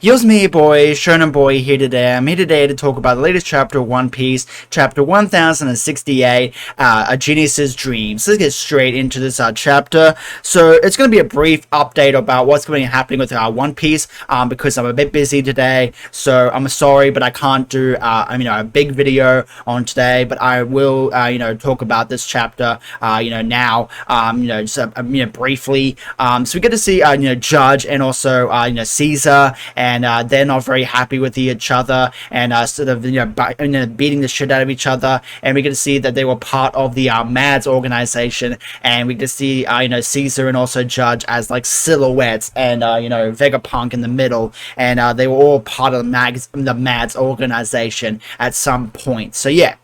Yo's me, boy, Shonen Boy here today. I'm here today to talk about the latest chapter of One Piece, chapter 1068, A Genius's Dream. So let's get straight into this chapter. So it's going to be a brief update about what's going to be happening with One Piece, because I'm a bit busy today. So I'm sorry, but I can't do a big video on today. But I will talk about this chapter now just briefly. So we get to see Judge and also Caesar, and they're not very happy with each other, and sort of beating the shit out of each other. And we get to see that they were part of the Mads organization, and we get to see Caesar and also Judge as like silhouettes, and Vegapunk in the middle, and they were all part of the Mads organization at some point. So yeah.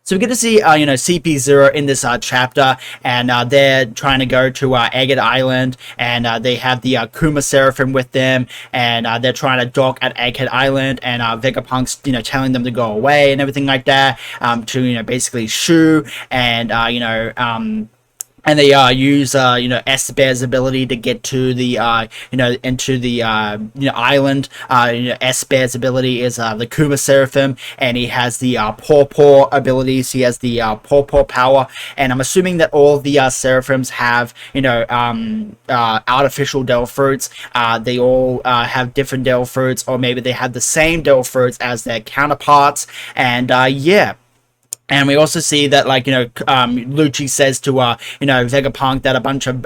So we get to see, CP0 in this chapter, and they're trying to go to Agate Island, and they have the Kuma Seraphim with them, and they're trying to dock at Agate Island, and Vegapunk's, telling them to go away and everything like that, to, basically shoo, and, and they use S-Bear's ability to get to the into the island. S-Bear's ability is the Kuma Seraphim, and he has the Paw abilities. He has the Paw power, and I'm assuming that all of the Seraphims have artificial Devil Fruits. They all have different Devil Fruits, or maybe they have the same Devil Fruits as their counterparts, and yeah. And we also see that, Lucci says to, Vegapunk that a bunch of,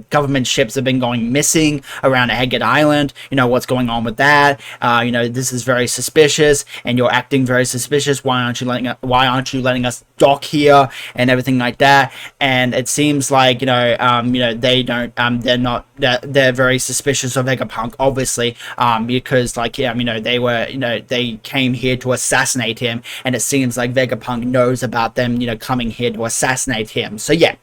government ships have been going missing around Agate Island. What's going on with that? This is very suspicious, and you're acting very suspicious. Why aren't you letting us dock here and everything like that? And it seems like, they're very suspicious of Vegapunk, obviously, because, they came here to assassinate him, and it seems like Vegapunk knows about them, coming here to assassinate him. So yeah.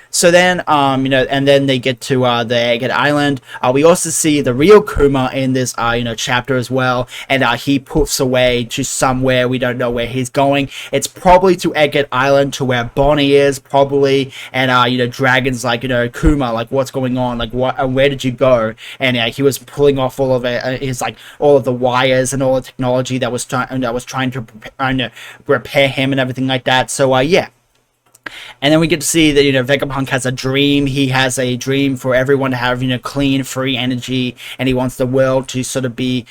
So then, and then they get to the Agate Island. We also see the real Kuma in this, chapter as well, and he poofs away to somewhere. We don't know where he's going. It's probably to Agate Island, to where Bonnie is, probably. And Dragon's like, Kuma, like, what's going on? Like, what? Where did you go? And he was pulling off all of it. All of the wires and all the technology that was trying to repair him and everything like that. So yeah. And then we get to see that, Vegapunk has a dream. He has a dream for everyone to have, clean, free energy, and he wants the world to sort of be,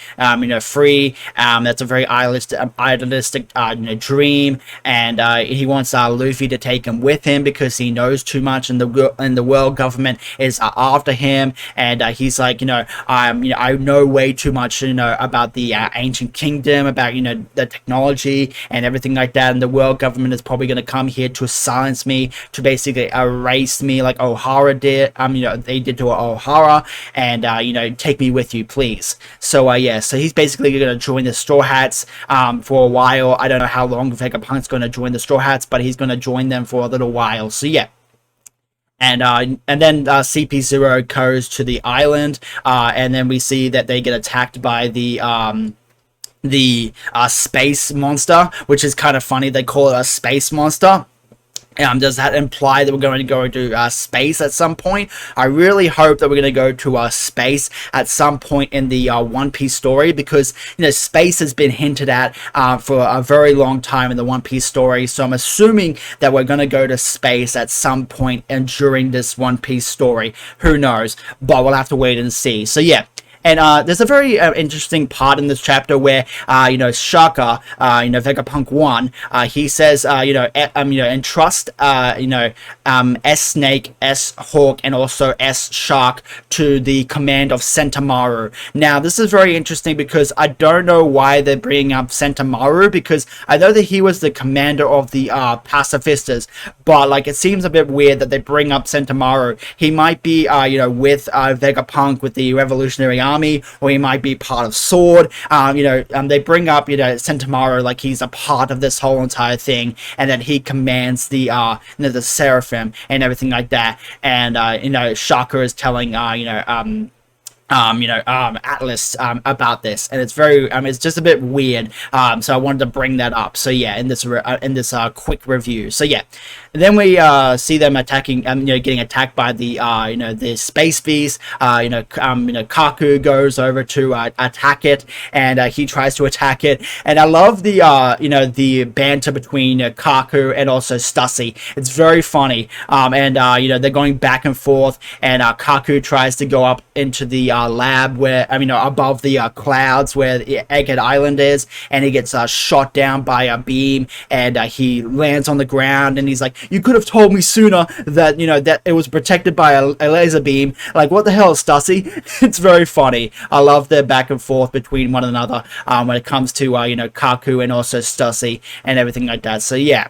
free. That's a very idealistic dream, and he wants Luffy to take him with him because he knows too much, and the world government is after him, and he's like, I know way too much, about the ancient kingdom, about, the technology and everything like that, and the world government is probably going to come here to silence me, to basically erase me like O'Hara did, they did to O'Hara, and, take me with you, please. So, yeah, so he's basically going to join the Straw Hats, for a while. I don't know how long Vegapunk's going to join the Straw Hats, but he's going to join them for a little while, so yeah. And then CP0 goes to the island, and then we see that they get attacked by the space monster, which is kind of funny. They call it a space monster. Does that imply that we're going to go to space at some point? I really hope that we're going to go to space at some point in the One Piece story, because space has been hinted at for a very long time in the One Piece story. So I'm assuming that we're going to go to space at some point and during this One Piece story. Who knows? But we'll have to wait and see. So yeah. And there's a very interesting part in this chapter where, Shaka, Vegapunk 1, he says, entrust, S-Snake, S-Hawk, and also S-Shark to the command of Sentomaru. Now, this is very interesting because I don't know why they're bringing up Sentomaru, because I know that he was the commander of the pacifistas, but, it seems a bit weird that they bring up Sentomaru. He might be, with Vegapunk, with the Revolutionary Army, or he might be part of Sword. They bring up, Sentomaru like he's a part of this whole entire thing, and that he commands the Seraphim and everything like that. And Shaka is telling Atlas about this, and it's very it's just a bit weird, so I wanted to bring that up. So yeah, in this quick review. So yeah, then we see them attacking, getting attacked by the the space beast. Kaku goes over to attack it, and he tries to attack it. And I love the the banter between Kaku and also Stussy. It's very funny. They're going back and forth, and Kaku tries to go up into the lab where above the clouds where the Egghead Island is, and he gets shot down by a beam, and he lands on the ground, and he's like, "You could have told me sooner that that it was protected by a laser beam." Like, what the hell, Stussy? It's very funny. I love the back and forth between one another when it comes to Kaku and also Stussy and everything like that. So yeah.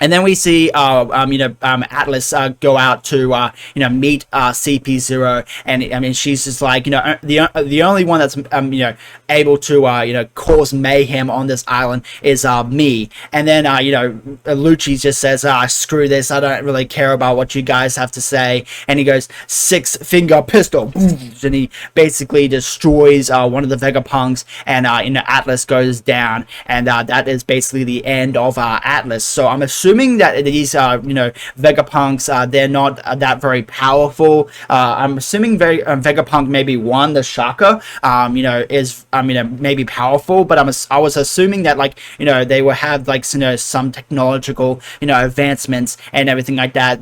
And then we see, Atlas go out to, meet CP0, and she's just like, the only one that's, able to, cause mayhem on this island is me. And then, Lucci just says, screw this, I don't really care about what you guys have to say. And he goes, 6-finger pistol, and he basically destroys one of the Vegapunks, and Atlas goes down, and that is basically the end of Atlas. So I'm assuming that these Vegapunks, they're not that very powerful. I'm assuming Vegapunk maybe one, the Shaka, is maybe powerful, but I was assuming that they will have some technological advancements and everything like that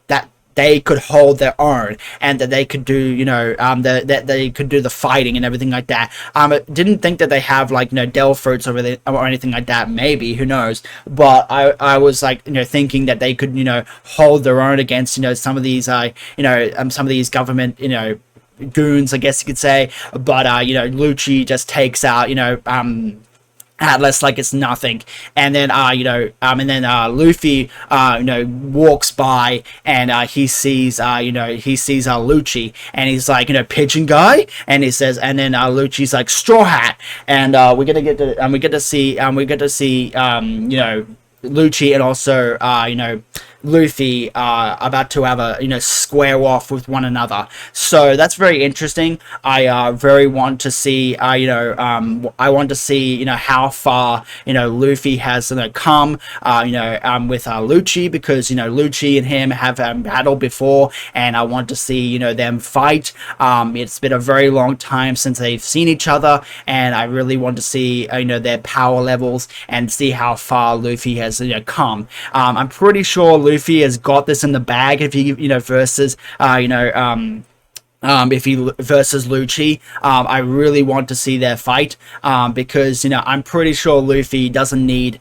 that they could hold their own, and that they could do, that they could do the fighting and everything like that. I didn't think that they have Del fruits or anything like that. Maybe, who knows? But I was thinking that they could hold their own against some of these some of these government goons, I guess you could say. But Lucci just takes out Atlas like it's nothing, and then Luffy walks by, and he sees Lucci, and he's like, pigeon guy, and he says, and then Lucci's like, straw hat, and we get to see Lucci and also Luffy about to have a square off with one another. So that's very interesting. I very want to see I want to see how far Luffy has come with Lucci, because Lucci and him have battled before, and I want to see them fight. It's been a very long time since they've seen each other, and I really want to see their power levels and see how far Luffy has come. I'm pretty sure Luffy has got this in the bag if he versus if he versus Lucci. I really want to see their fight, because I'm pretty sure Luffy doesn't need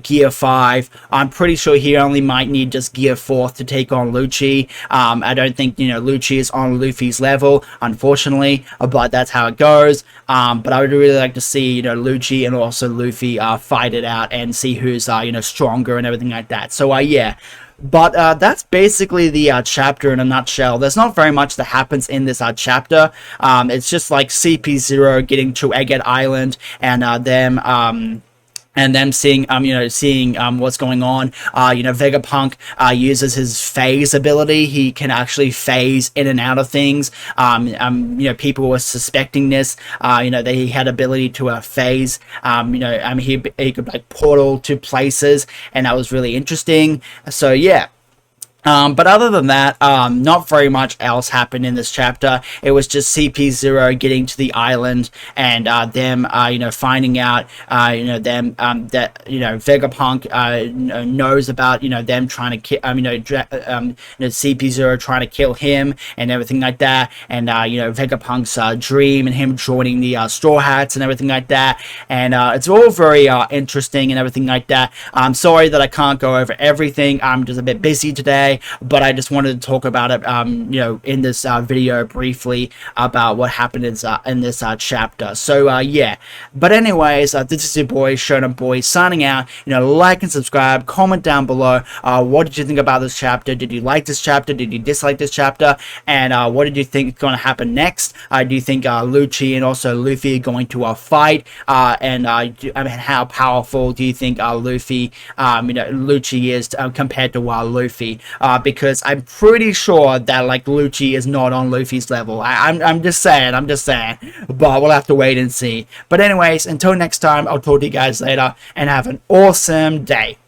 gear 5. I'm pretty sure he only might need just gear 4 to take on Lucci. I don't think Lucci is on Luffy's level, unfortunately, but that's how it goes. But I would really like to see Lucci and also Luffy fight it out and see who's stronger and everything like that. So yeah. But that's basically the chapter in a nutshell. There's not very much that happens in this chapter. It's just like CP0 getting to Egghead Island, and them seeing what's going on. Vegapunk uses his phase ability. He can actually phase in and out of things. People were suspecting this. That he had ability to phase. He could portal to places, and that was really interesting. So yeah. But other than that, not very much else happened in this chapter. It was just CP0 getting to the island, and them finding out that Vegapunk knows about them trying to kill CP0 trying to kill him and everything like that, and Vegapunk's dream and him joining the Straw Hats and everything like that. And it's all very interesting and everything like that. I'm sorry that I can't go over everything. I'm just a bit busy today, but I just wanted to talk about it, in this video briefly about what happened in this chapter. So yeah. But anyways, this is your boy Shonen Boy signing out. Like and subscribe, comment down below. What did you think about this chapter? Did you like this chapter? Did you dislike this chapter? And what did you think is going to happen next? Do you think Lucci and also Luffy are going to fight? And how powerful do you think Lucci is compared to Luffy? Because I'm pretty sure that Lucci is not on Luffy's level. I'm just saying, but we'll have to wait and see. But anyways, until next time, I'll talk to you guys later, and have an awesome day.